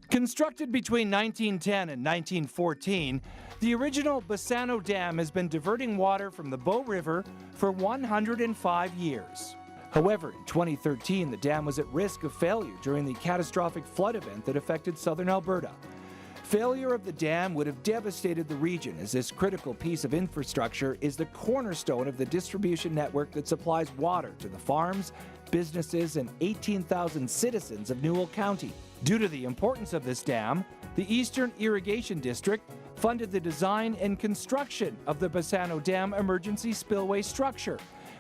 Constructed between 1910 and 1914, the original Bassano Dam has been diverting water from the Bow River for 105 years. However, in 2013, the dam was at risk of failure during the catastrophic flood event that affected southern Alberta. Failure of the dam would have devastated the region, as this critical piece of infrastructure is the cornerstone of the distribution network that supplies water to the farms, businesses, and 18,000 citizens of Newell County. Due to the importance of this dam, the Eastern Irrigation District funded the design and construction of the Bassano Dam emergency spillway structure,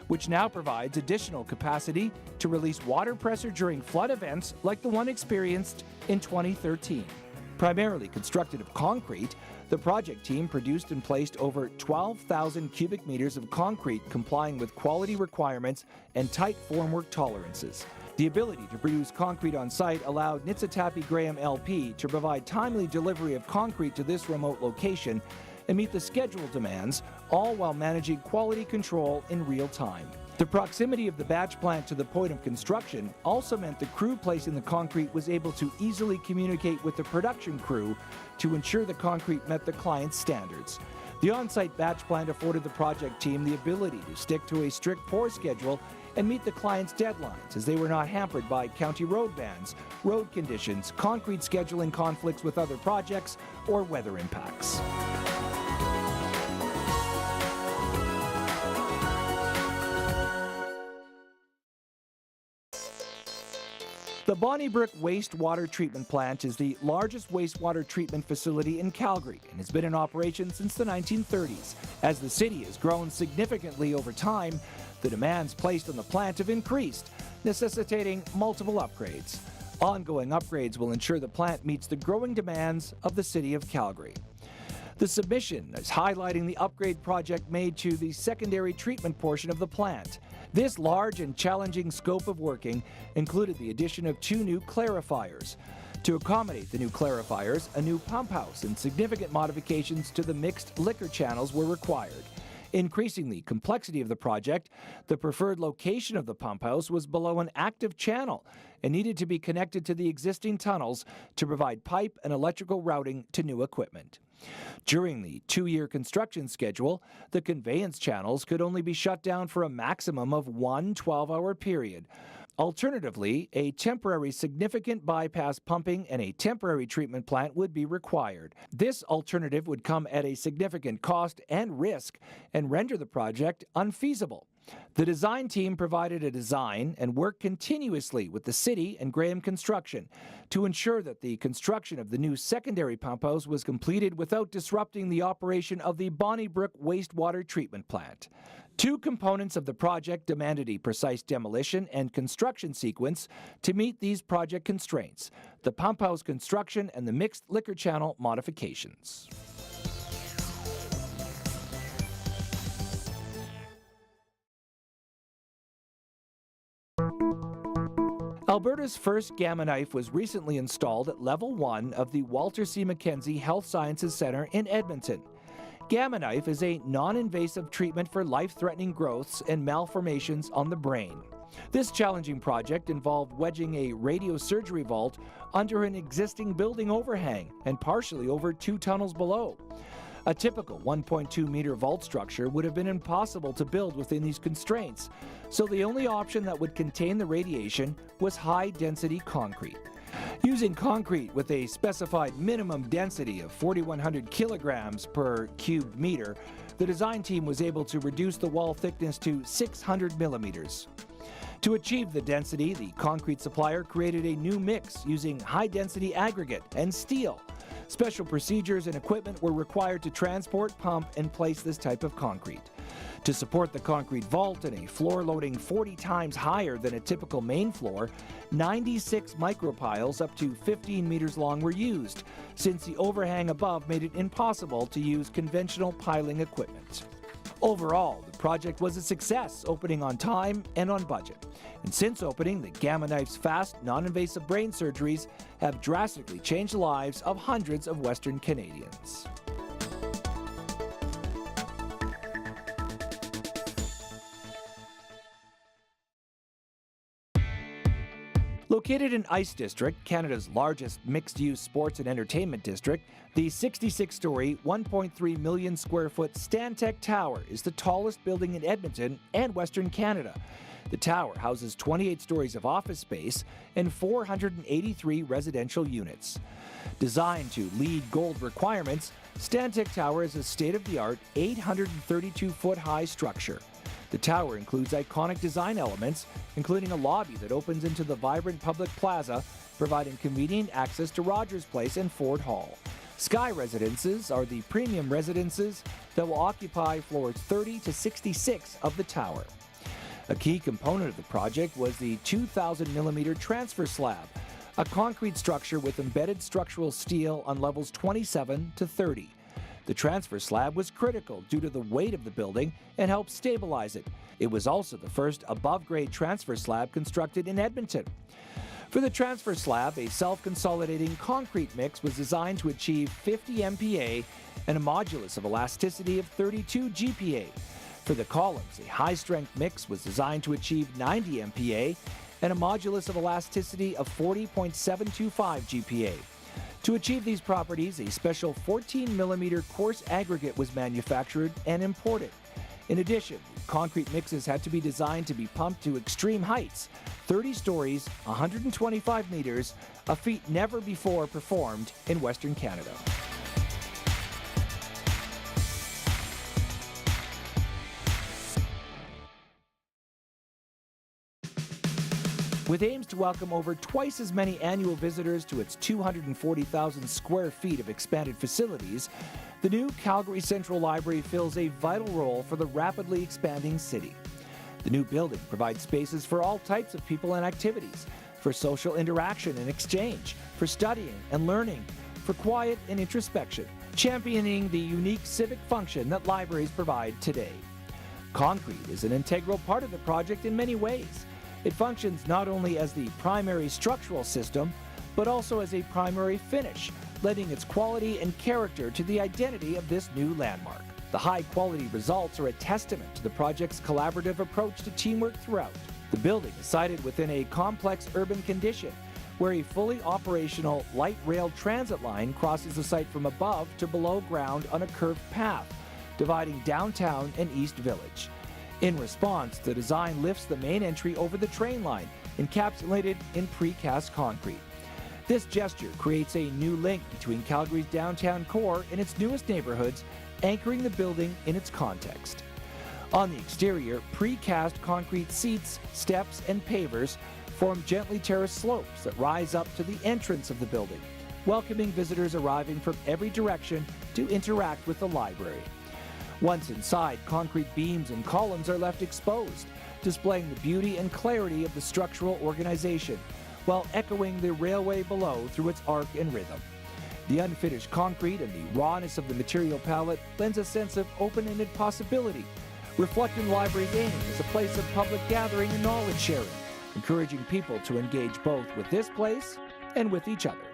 which now provides additional capacity to release water pressure during flood events like the one experienced in 2013. Primarily constructed of concrete, the project team produced and placed over 12,000 cubic meters of concrete complying with quality requirements and tight formwork tolerances. The ability to produce concrete on site allowed Niitsitapi Graham LP to provide timely delivery of concrete to this remote location and meet the schedule demands, all while managing quality control in real time. The proximity of the batch plant to the point of construction also meant the crew placing the concrete was able to easily communicate with the production crew to ensure the concrete met the client's standards. The on-site batch plant afforded the project team the ability to stick to a strict pour schedule and meet the client's deadlines, as they were not hampered by county road bans, road conditions, concrete scheduling conflicts with other projects, or weather impacts. The Bonnybrook Wastewater Treatment Plant is the largest wastewater treatment facility in Calgary and has been in operation since the 1930s. As the city has grown significantly over time, the demands placed on the plant have increased, necessitating multiple upgrades. Ongoing upgrades will ensure the plant meets the growing demands of the City of Calgary. The submission is highlighting the upgrade project made to the secondary treatment portion of the plant. This large and challenging scope of working included the addition of 2 new clarifiers. To accommodate the new clarifiers, a new pump house and significant modifications to the mixed liquor channels were required. Increasing the complexity of the project, the preferred location of the pump house was below an active channel and needed to be connected to the existing tunnels to provide pipe and electrical routing to new equipment. During the 2-year construction schedule, the conveyance channels could only be shut down for a maximum of 1 12-hour period. Alternatively, a temporary significant bypass pumping and a temporary treatment plant would be required. This alternative would come at a significant cost and risk and render the project unfeasible. The design team provided a design and worked continuously with the city and Graham Construction to ensure that the construction of the new secondary pump house was completed without disrupting the operation of the Bonnybrook Wastewater Treatment Plant. 2 components of the project demanded a precise demolition and construction sequence to meet these project constraints: the pump house construction and the mixed liquor channel modifications. Alberta's first Gamma knife was recently installed at Level 1 of the Walter C. Mackenzie Health Sciences Centre in Edmonton. Gamma knife is a non-invasive treatment for life-threatening growths and malformations on the brain. This challenging project involved wedging a radiosurgery vault under an existing building overhang and partially over 2 tunnels below. A typical 1.2-meter vault structure would have been impossible to build within these constraints, so the only option that would contain the radiation was high-density concrete. Using concrete with a specified minimum density of 4,100 kilograms per cubed meter, the design team was able to reduce the wall thickness to 600 millimeters. To achieve the density, the concrete supplier created a new mix using high-density aggregate and steel. Special procedures and equipment were required to transport, pump, and place this type of concrete. To support the concrete vault and a floor loading 40 times higher than a typical main floor, 96 micropiles up to 15 meters long were used, since the overhang above made it impossible to use conventional piling equipment. Overall, the project was a success, opening on time and on budget. And since opening, the Gamma Knife's fast, non-invasive brain surgeries have drastically changed the lives of hundreds of Western Canadians. Located in Ice District, Canada's largest mixed-use sports and entertainment district, the 66-story, 1.3 million square foot Stantec Tower is the tallest building in Edmonton and Western Canada. The tower houses 28 stories of office space and 483 residential units. Designed to LEED Gold requirements, Stantec Tower is a state-of-the-art 832-foot-high structure. The tower includes iconic design elements, including a lobby that opens into the vibrant public plaza, providing convenient access to Rogers Place and Ford Hall. Sky Residences are the premium residences that will occupy floors 30 to 66 of the tower. A key component of the project was the 2,000-millimeter transfer slab, a concrete structure with embedded structural steel on levels 27 to 30. The transfer slab was critical due to the weight of the building and helped stabilize it. It was also the first above-grade transfer slab constructed in Edmonton. For the transfer slab, a self-consolidating concrete mix was designed to achieve 50 MPa and a modulus of elasticity of 32 GPa. For the columns, a high-strength mix was designed to achieve 90 MPa and a modulus of elasticity of 40.725 GPa. To achieve these properties, a special 14-millimeter coarse aggregate was manufactured and imported. In addition, concrete mixes had to be designed to be pumped to extreme heights, 30 stories, 125 meters, a feat never before performed in Western Canada. With aims to welcome over twice as many annual visitors to its 240,000 square feet of expanded facilities, the new Calgary Central Library fills a vital role for the rapidly expanding city. The new building provides spaces for all types of people and activities, for social interaction and exchange, for studying and learning, for quiet and introspection, championing the unique civic function that libraries provide today. Concrete is an integral part of the project in many ways. It functions not only as the primary structural system, but also as a primary finish, lending its quality and character to the identity of this new landmark. The high-quality results are a testament to the project's collaborative approach to teamwork throughout. The building is sited within a complex urban condition, where a fully operational light rail transit line crosses the site from above to below ground on a curved path, dividing downtown and East Village. In response, the design lifts the main entry over the train line, encapsulated in precast concrete. This gesture creates a new link between Calgary's downtown core and its newest neighborhoods, anchoring the building in its context. On the exterior, precast concrete seats, steps, and pavers form gently terraced slopes that rise up to the entrance of the building, welcoming visitors arriving from every direction to interact with the library. Once inside, concrete beams and columns are left exposed, displaying the beauty and clarity of the structural organization, while echoing the railway below through its arc and rhythm. The unfinished concrete and the rawness of the material palette lends a sense of open-ended possibility, reflecting the library's aim as a place of public gathering and knowledge sharing, encouraging people to engage both with this place and with each other.